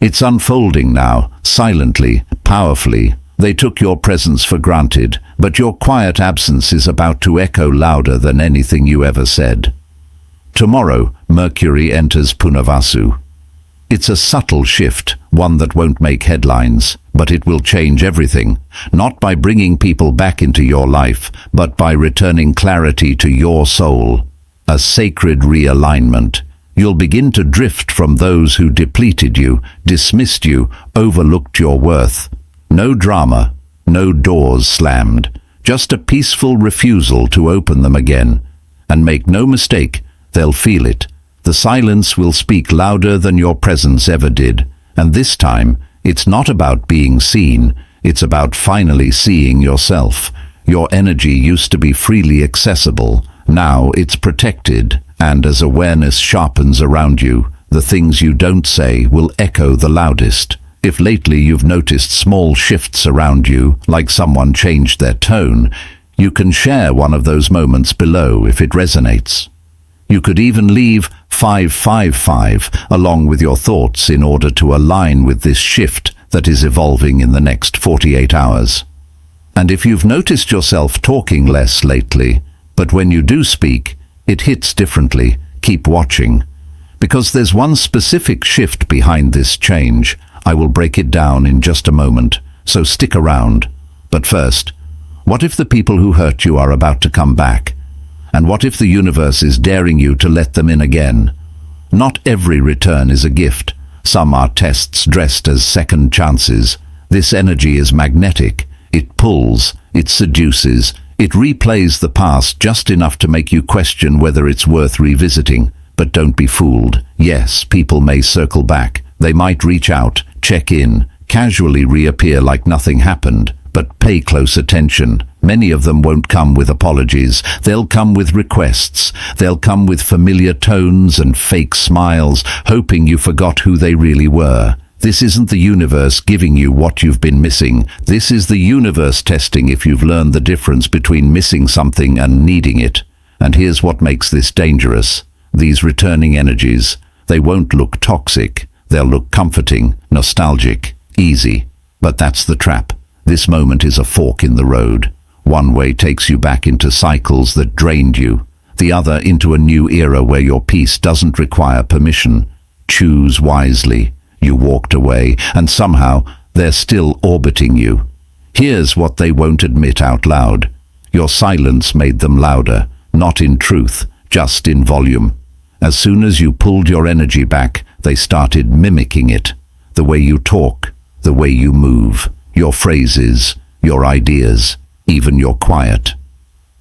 It's unfolding now, silently, powerfully. They took your presence for granted, but your quiet absence is about to echo louder than anything you ever said. Tomorrow, Mercury enters Punarvasu. It's a subtle shift, one that won't make headlines, but it will change everything, not by bringing people back into your life, but by returning clarity to your soul. A sacred realignment. You'll begin to drift from those who depleted you, dismissed you, overlooked your worth. No drama, no doors slammed, just a peaceful refusal to open them again. And make no mistake, they'll feel it. The silence will speak louder than your presence ever did. And this time, it's not about being seen, it's about finally seeing yourself. Your energy used to be freely accessible. Now it's protected, and as awareness sharpens around you, the things you don't say will echo the loudest. If lately you've noticed small shifts around you, like someone changed their tone, you can share one of those moments below if it resonates. You could even leave 555 along with your thoughts in order to align with this shift that is evolving in the next 48 hours. And if you've noticed yourself talking less lately, but when you do speak, it hits differently, keep watching. Because there's one specific shift behind this change. I will break it down in just a moment, so stick around. But first, what if the people who hurt you are about to come back? And what if the universe is daring you to let them in again? Not every return is a gift. Some are tests dressed as second chances. This energy is magnetic. It pulls, it seduces, it replays the past just enough to make you question whether it's worth revisiting. But don't be fooled. Yes, people may circle back. They might reach out, check in, casually reappear like nothing happened. But pay close attention. Many of them won't come with apologies. They'll come with requests. They'll come with familiar tones and fake smiles, hoping you forgot who they really were. This isn't the universe giving you what you've been missing. This is the universe testing if you've learned the difference between missing something and needing it. And here's what makes this dangerous. These returning energies, they won't look toxic. They'll look comforting, nostalgic, easy. But that's the trap. This moment is a fork in the road. One way takes you back into cycles that drained you. The other into a new era where your peace doesn't require permission. Choose wisely. You walked away, and somehow they're still orbiting you. Here's what they won't admit out loud. Your silence made them louder, not in truth, just in volume. As soon as you pulled your energy back, they started mimicking it. The way you talk, the way you move, your phrases, your ideas, even your quiet.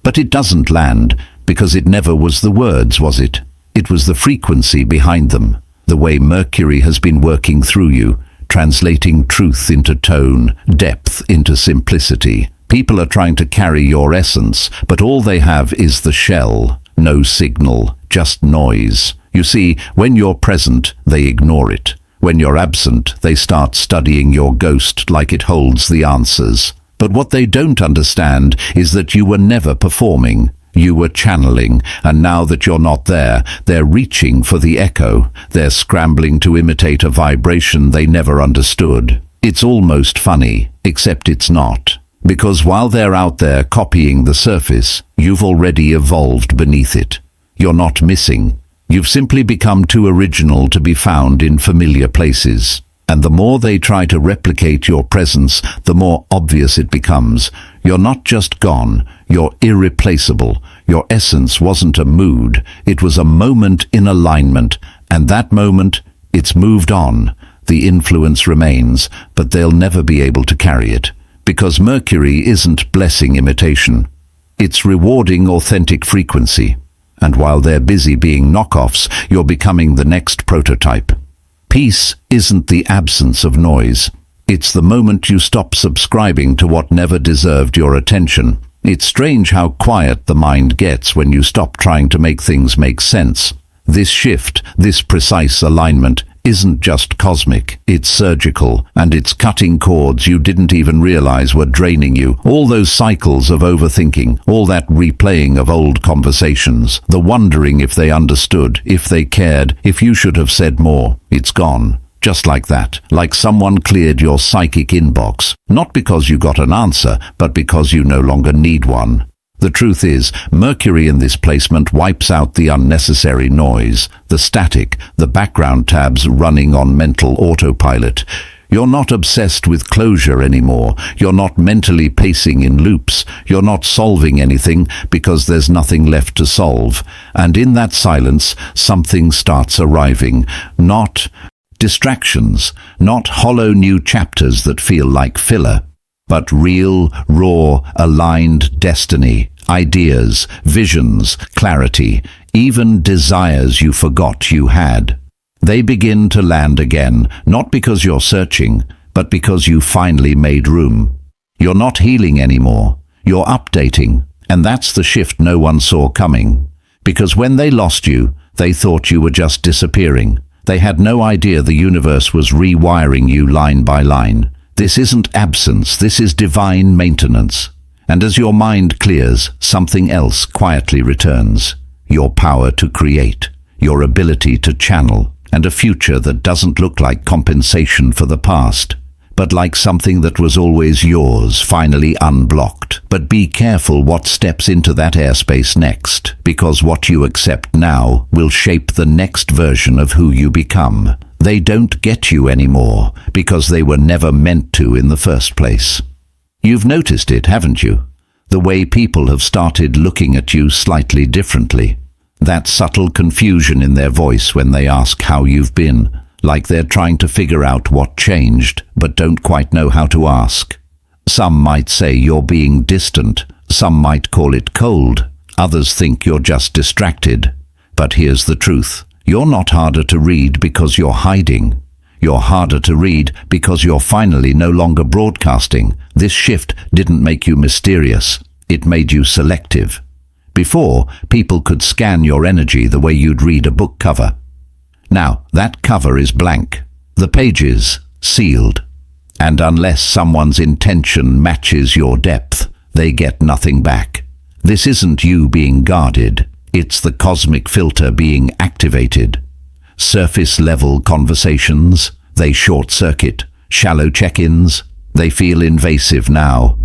But it doesn't land, because it never was the words, was it? It was the frequency behind them, the way Mercury has been working through you, translating truth into tone, depth into simplicity. People are trying to carry your essence, but all they have is the shell, no signal, just noise. You see, when you're present, they ignore it. When you're absent, they start studying your ghost like it holds the answers. But what they don't understand is that you were never performing. You were channeling, and now that you're not there, they're reaching for the echo. They're scrambling to imitate a vibration they never understood. It's almost funny, except it's not. Because while they're out there copying the surface, you've already evolved beneath it. You're not missing. You've simply become too original to be found in familiar places. And the more they try to replicate your presence, the more obvious it becomes. You're not just gone, you're irreplaceable. Your essence wasn't a mood, it was a moment in alignment. And that moment, it's moved on. The influence remains, but they'll never be able to carry it. Because Mercury isn't blessing imitation. It's rewarding authentic frequency. And while they're busy being knockoffs, you're becoming the next prototype. Peace isn't the absence of noise. It's the moment you stop subscribing to what never deserved your attention. It's strange how quiet the mind gets when you stop trying to make things make sense. This shift, this precise alignment, isn't just cosmic, it's surgical, and it's cutting cords you didn't even realize were draining you. All those cycles of overthinking, all that replaying of old conversations, the wondering if they understood, if they cared, if you should have said more, it's gone. Just like that, like someone cleared your psychic inbox, not because you got an answer, but because you no longer need one. The truth is, Mercury in this placement wipes out the unnecessary noise, the static, the background tabs running on mental autopilot. You're not obsessed with closure anymore. You're not mentally pacing in loops. You're not solving anything because there's nothing left to solve. And in that silence, something starts arriving. Not distractions, not hollow new chapters that feel like filler, but real, raw, aligned destiny, ideas, visions, clarity, even desires you forgot you had. They begin to land again, not because you're searching, but because you finally made room. You're not healing anymore. You're updating. And that's the shift no one saw coming. Because when they lost you, they thought you were just disappearing. They had no idea the universe was rewiring you line by line. This isn't absence, this is divine maintenance. And as your mind clears, something else quietly returns. Your power to create, your ability to channel, and a future that doesn't look like compensation for the past, but like something that was always yours, finally unblocked. But be careful what steps into that airspace next, because what you accept now will shape the next version of who you become. They don't get you anymore, because they were never meant to in the first place. You've noticed it, haven't you? The way people have started looking at you slightly differently. That subtle confusion in their voice when they ask how you've been, like they're trying to figure out what changed, but don't quite know how to ask. Some might say you're being distant, some might call it cold, others think you're just distracted. But here's the truth. You're not harder to read because you're hiding. You're harder to read because you're finally no longer broadcasting. This shift didn't make you mysterious, it made you selective. Before, people could scan your energy the way you'd read a book cover. Now, that cover is blank. The pages, sealed. And unless someone's intention matches your depth, they get nothing back. This isn't you being guarded. It's the cosmic filter being activated. Surface-level conversations, they short-circuit. Shallow check-ins, they feel invasive now.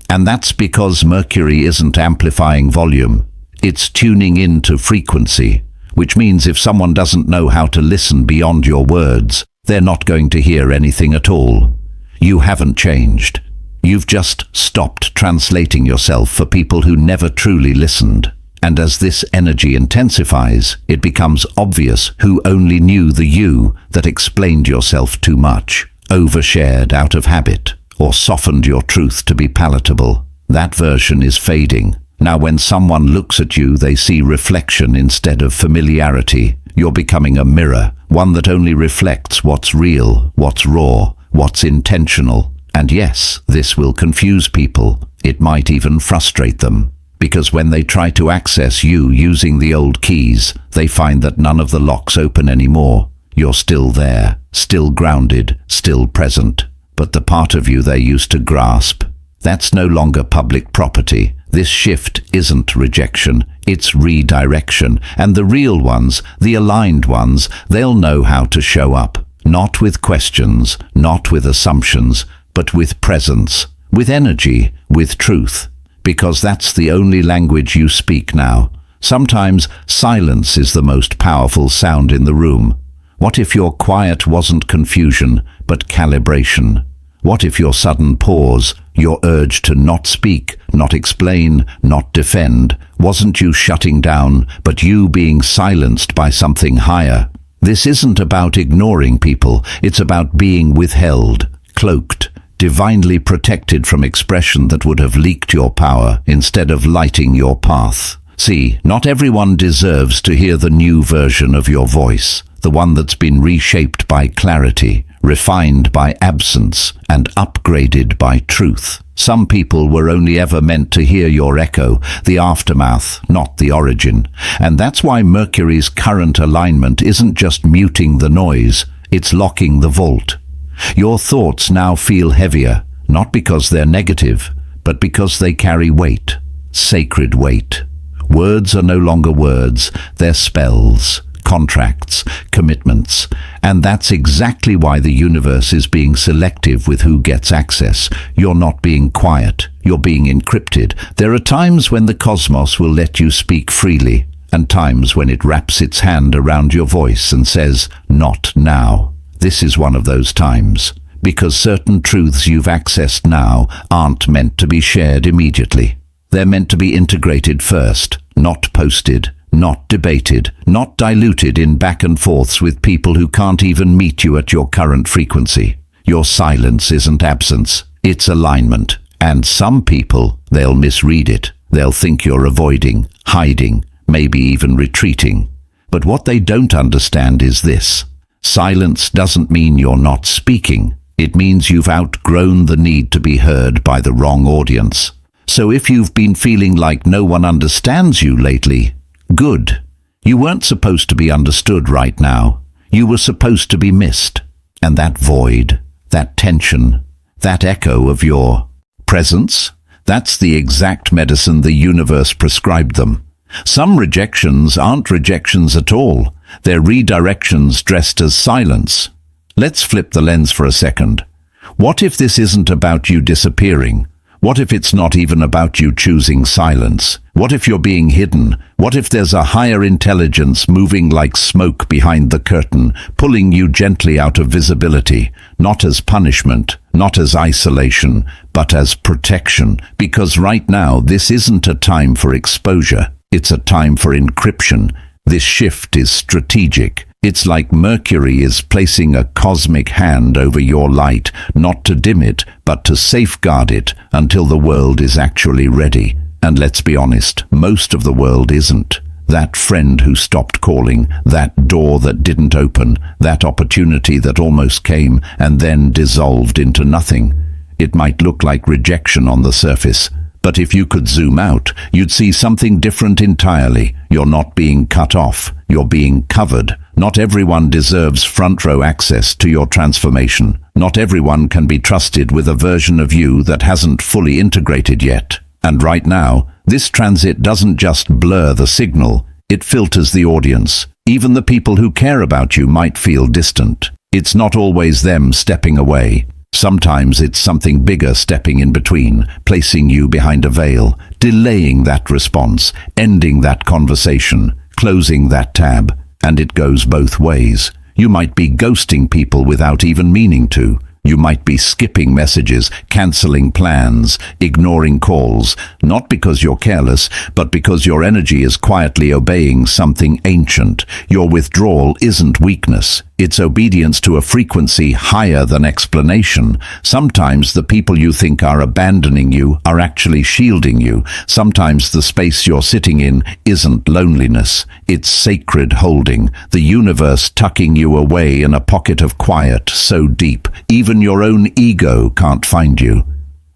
And that's because Mercury isn't amplifying volume. It's tuning into frequency, which means if someone doesn't know how to listen beyond your words, they're not going to hear anything at all. You haven't changed. You've just stopped translating yourself for people who never truly listened. And as this energy intensifies, it becomes obvious who only knew the you that explained yourself too much, overshared out of habit, or softened your truth to be palatable. That version is fading. Now when someone looks at you, they see reflection instead of familiarity. You're becoming a mirror, one that only reflects what's real, what's raw, what's intentional. And yes, this will confuse people. It might even frustrate them. Because when they try to access you using the old keys, they find that none of the locks open anymore. You're still there, still grounded, still present. But the part of you they used to grasp, that's no longer public property. This shift isn't rejection, it's redirection. And the real ones, the aligned ones, they'll know how to show up. Not with questions, not with assumptions, but with presence, with energy, with truth. Because that's the only language you speak now. Sometimes silence is the most powerful sound in the room. What if your quiet wasn't confusion, but calibration? What if your sudden pause, your urge to not speak, not explain, not defend, wasn't you shutting down, but you being silenced by something higher? This isn't about ignoring people, it's about being withheld, cloaked, divinely protected from expression that would have leaked your power instead of lighting your path. See, not everyone deserves to hear the new version of your voice, the one that's been reshaped by clarity, refined by absence, and upgraded by truth. Some people were only ever meant to hear your echo, the aftermath, not the origin. And that's why Mercury's current alignment isn't just muting the noise, it's locking the vault. Your thoughts now feel heavier, not because they're negative, but because they carry weight, sacred weight. Words are no longer words, they're spells, contracts, commitments. And that's exactly why the universe is being selective with who gets access. You're not being quiet, you're being encrypted. There are times when the cosmos will let you speak freely, and times when it wraps its hand around your voice and says, "Not now." This is one of those times, because certain truths you've accessed now aren't meant to be shared immediately. They're meant to be integrated first, not posted, not debated, not diluted in back and forths with people who can't even meet you at your current frequency. Your silence isn't absence, it's alignment. And some people, they'll misread it. They'll think you're avoiding, hiding, maybe even retreating. But what they don't understand is this. Silence doesn't mean you're not speaking. It means you've outgrown the need to be heard by the wrong audience. So if you've been feeling like no one understands you lately, good. You weren't supposed to be understood right now. You were supposed to be missed. And that void, that tension, that echo of your presence, that's the exact medicine the universe prescribed them. Some rejections aren't rejections at all. They're redirections dressed as silence. Let's flip the lens for a second. What if this isn't about you disappearing? What if it's not even about you choosing silence? What if you're being hidden? What if there's a higher intelligence moving like smoke behind the curtain, pulling you gently out of visibility, not as punishment, not as isolation, but as protection? Because right now, this isn't a time for exposure. It's a time for encryption. This shift is strategic. It's like Mercury is placing a cosmic hand over your light, not to dim it, but to safeguard it until the world is actually ready. And let's be honest, most of the world isn't. That friend who stopped calling, that door that didn't open, that opportunity that almost came and then dissolved into nothing. It might look like rejection on the surface, but if you could zoom out, you'd see something different entirely. You're not being cut off, you're being covered. Not everyone deserves front row access to your transformation. Not everyone can be trusted with a version of you that hasn't fully integrated yet. And right now, this transit doesn't just blur the signal, it filters the audience. Even the people who care about you might feel distant. It's not always them stepping away. Sometimes it's something bigger stepping in between, placing you behind a veil, delaying that response, ending that conversation, closing that tab. And it goes both ways. You might be ghosting people without even meaning to. You might be skipping messages, canceling plans, ignoring calls, not because you're careless, but because your energy is quietly obeying something ancient. Your withdrawal isn't weakness. It's obedience to a frequency higher than explanation. Sometimes the people you think are abandoning you are actually shielding you. Sometimes the space you're sitting in isn't loneliness. It's sacred holding, the universe tucking you away in a pocket of quiet so deep, even your own ego can't find you.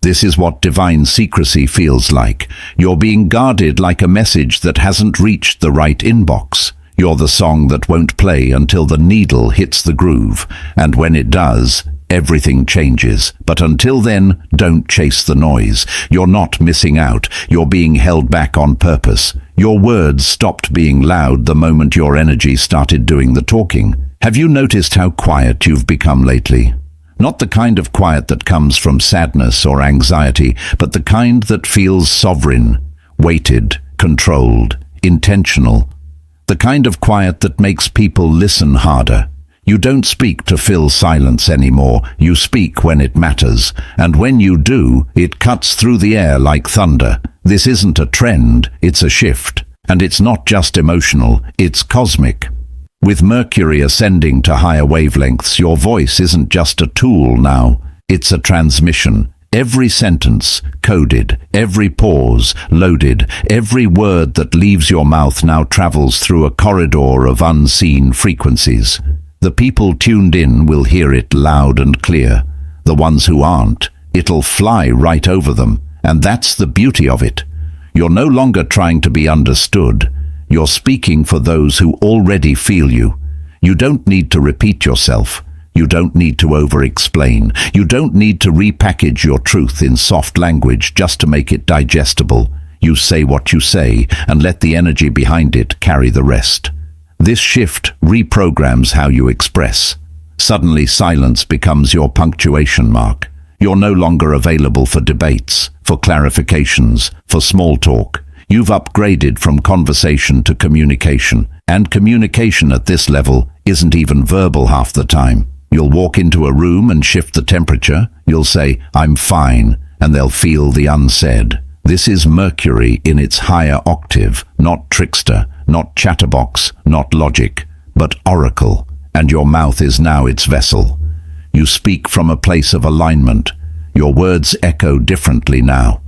This is what divine secrecy feels like. You're being guarded like a message that hasn't reached the right inbox. You're the song that won't play until the needle hits the groove, and when it does, everything changes. But until then, don't chase the noise. You're not missing out. You're being held back on purpose. Your words stopped being loud the moment your energy started doing the talking. Have you noticed how quiet you've become lately? Not the kind of quiet that comes from sadness or anxiety, but the kind that feels sovereign, weighted, controlled, intentional. The kind of quiet that makes people listen harder. You don't speak to fill silence anymore. You speak when it matters. And when you do, it cuts through the air like thunder. This isn't a trend, it's a shift. And it's not just emotional, it's cosmic. With Mercury ascending to higher wavelengths, your voice isn't just a tool now. It's a transmission. Every sentence, coded, every pause, loaded, every word that leaves your mouth now travels through a corridor of unseen frequencies. The people tuned in will hear it loud and clear. The ones who aren't, it'll fly right over them. And that's the beauty of it. You're no longer trying to be understood. You're speaking for those who already feel you. You don't need to repeat yourself. You don't need to over-explain. You don't need to repackage your truth in soft language just to make it digestible. You say what you say and let the energy behind it carry the rest. This shift reprograms how you express. Suddenly silence becomes your punctuation mark. You're no longer available for debates, for clarifications, for small talk. You've upgraded from conversation to communication, and communication at this level isn't even verbal half the time. You'll walk into a room and shift the temperature. You'll say, "I'm fine," and they'll feel the unsaid. This is Mercury in its higher octave, not trickster, not chatterbox, not logic, but oracle, and your mouth is now its vessel. You speak from a place of alignment. Your words echo differently now.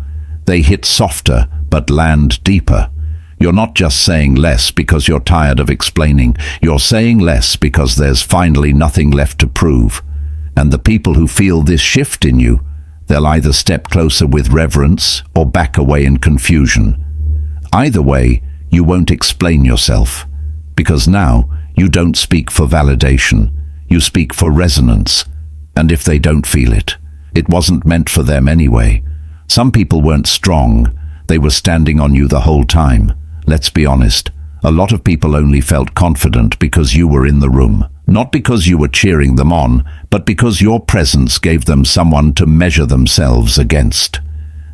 They hit softer, but land deeper. You're not just saying less because you're tired of explaining. You're saying less because there's finally nothing left to prove. And the people who feel this shift in you, they'll either step closer with reverence or back away in confusion. Either way, you won't explain yourself, because now you don't speak for validation. You speak for resonance. And if they don't feel it, it wasn't meant for them anyway. Some people weren't strong. They were standing on you the whole time. Let's be honest, a lot of people only felt confident because you were in the room. Not because you were cheering them on, but because your presence gave them someone to measure themselves against.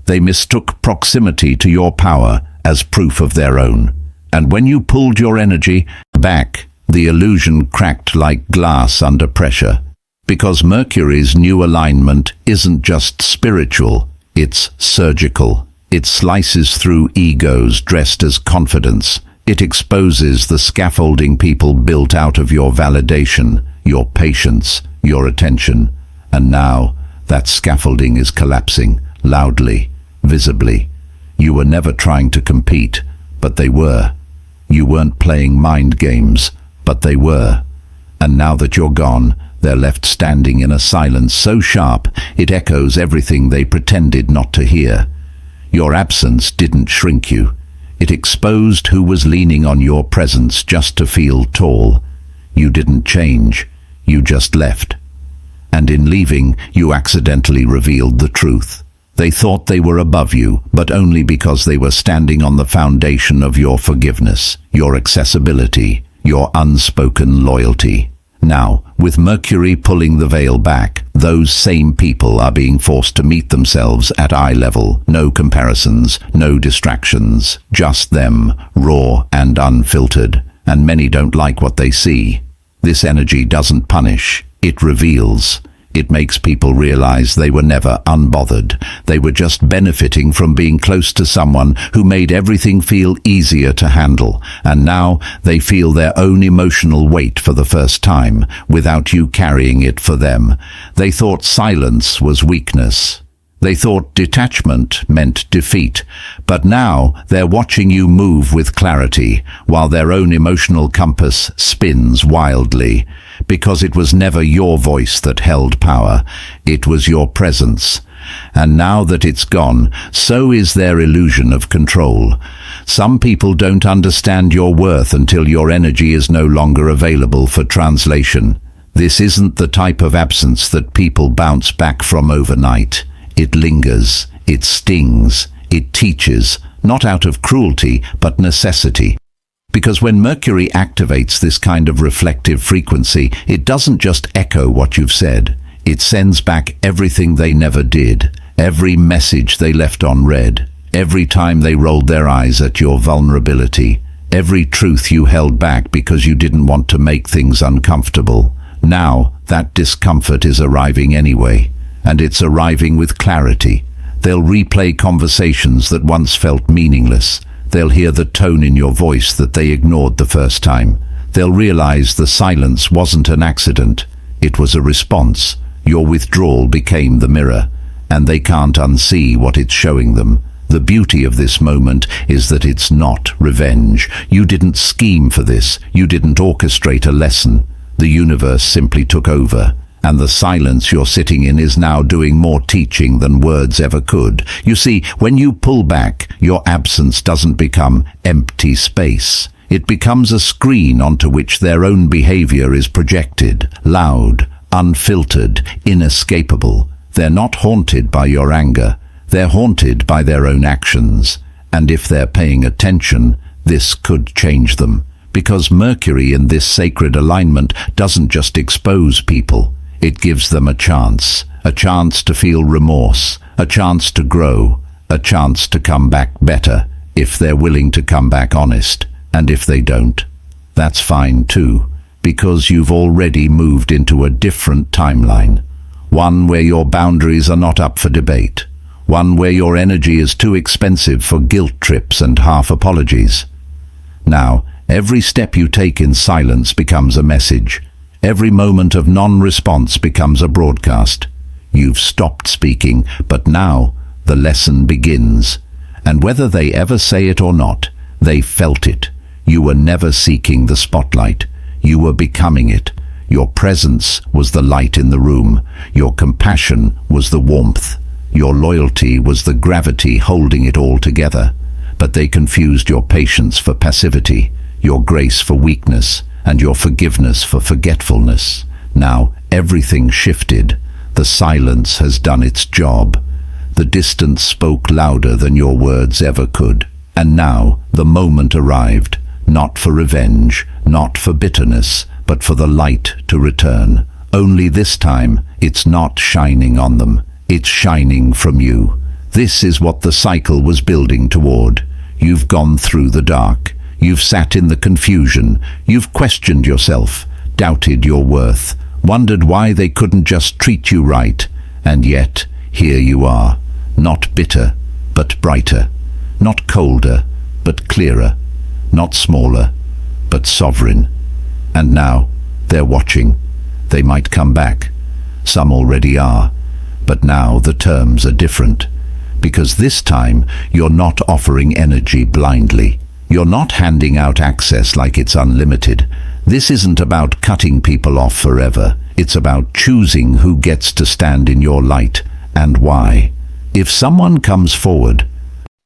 They mistook proximity to your power as proof of their own. And when you pulled your energy back, the illusion cracked like glass under pressure. Because Mercury's new alignment isn't just spiritual, it's surgical. It slices through egos dressed as confidence. It exposes the scaffolding people built out of your validation, your patience, your attention. And now, that scaffolding is collapsing, loudly, visibly. You were never trying to compete, but they were. You weren't playing mind games, but they were. And now that you're gone, they're left standing in a silence so sharp it echoes everything they pretended not to hear. Your absence didn't shrink you. It exposed who was leaning on your presence just to feel tall. You didn't change. You just left. And in leaving, you accidentally revealed the truth. They thought they were above you, but only because they were standing on the foundation of your forgiveness, your accessibility, your unspoken loyalty. Now, with Mercury pulling the veil back, those same people are being forced to meet themselves at eye level. No comparisons, no distractions, just them, raw and unfiltered. And many don't like what they see. This energy doesn't punish, it reveals. It makes people realize they were never unbothered. They were just benefiting from being close to someone who made everything feel easier to handle. And now they feel their own emotional weight for the first time, without you carrying it for them. They thought silence was weakness. They thought detachment meant defeat. But now they're watching you move with clarity, while their own emotional compass spins wildly. Because it was never your voice that held power, it was your presence. And now that it's gone, so is their illusion of control. Some people don't understand your worth until your energy is no longer available for translation. This isn't the type of absence that people bounce back from overnight. It lingers, it stings, it teaches, not out of cruelty, but necessity. Because when Mercury activates this kind of reflective frequency, it doesn't just echo what you've said. It sends back everything they never did, every message they left unread, every time they rolled their eyes at your vulnerability, every truth you held back because you didn't want to make things uncomfortable. Now, that discomfort is arriving anyway, and it's arriving with clarity. They'll replay conversations that once felt meaningless. They'll hear the tone in your voice that they ignored the first time. They'll realize the silence wasn't an accident. It was a response. Your withdrawal became the mirror, and they can't unsee what it's showing them. The beauty of this moment is that it's not revenge. You didn't scheme for this. You didn't orchestrate a lesson. The universe simply took over. And the silence you're sitting in is now doing more teaching than words ever could. You see, when you pull back, your absence doesn't become empty space. It becomes a screen onto which their own behavior is projected, loud, unfiltered, inescapable. They're not haunted by your anger. They're haunted by their own actions. And if they're paying attention, this could change them. because Mercury in this sacred alignment doesn't just expose people, it gives them a chance to feel remorse, a chance to grow, a chance to come back better, if they're willing to come back honest. And if they don't, that's fine too, because you've already moved into a different timeline, one where your boundaries are not up for debate, one where your energy is too expensive for guilt trips and half apologies. Now, every step you take in silence becomes a message. Every moment of non-response becomes a broadcast. You've stopped speaking, but now the lesson begins. And whether they ever say it or not, they felt it. You were never seeking the spotlight. You were becoming it. Your presence was the light in the room. Your compassion was the warmth. Your loyalty was the gravity holding it all together. But they confused your patience for passivity, your grace for weakness, and your forgiveness for forgetfulness. Now everything shifted. The silence has done its job. The distance spoke louder than your words ever could. And now the moment arrived, not for revenge, not for bitterness, but for the light to return. Only this time, it's not shining on them. It's shining from you. This is what the cycle was building toward. You've gone through the dark. You've sat in the confusion. You've questioned yourself, doubted your worth, wondered why they couldn't just treat you right. And yet, here you are, not bitter, but brighter, not colder, but clearer, not smaller, but sovereign. And now, they're watching. They might come back. Some already are. But now the terms are different. Because this time, you're not offering energy blindly. You're not handing out access like it's unlimited. This isn't about cutting people off forever. It's about choosing who gets to stand in your light and why. If someone comes forward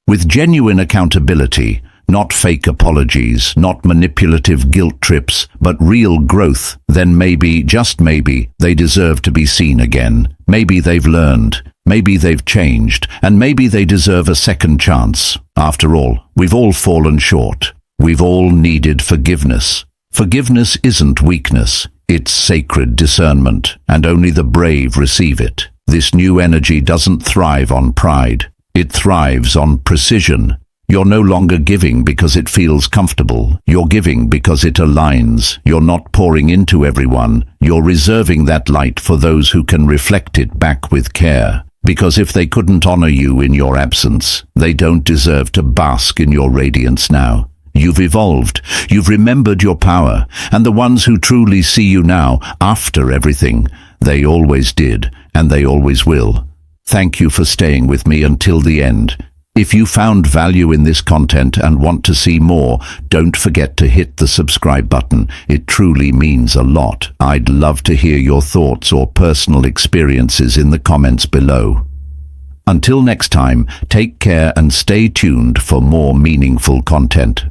with genuine accountability, not fake apologies, not manipulative guilt trips, but real growth, then maybe, just maybe, they deserve to be seen again. Maybe they've learned, maybe they've changed, and maybe they deserve a second chance. After all, we've all fallen short. We've all needed forgiveness. Forgiveness isn't weakness, it's sacred discernment, and only the brave receive it. This new energy doesn't thrive on pride. It thrives on precision. You're no longer giving because it feels comfortable. You're giving because it aligns. You're not pouring into everyone. You're reserving that light for those who can reflect it back with care. Because if they couldn't honor you in your absence, they don't deserve to bask in your radiance now. You've evolved. You've remembered your power. And the ones who truly see you now, after everything, they always did, and they always will. Thank you for staying with me until the end. If you found value in this content and want to see more, don't forget to hit the subscribe button. It truly means a lot. I'd love to hear your thoughts or personal experiences in the comments below. Until next time, take care and stay tuned for more meaningful content.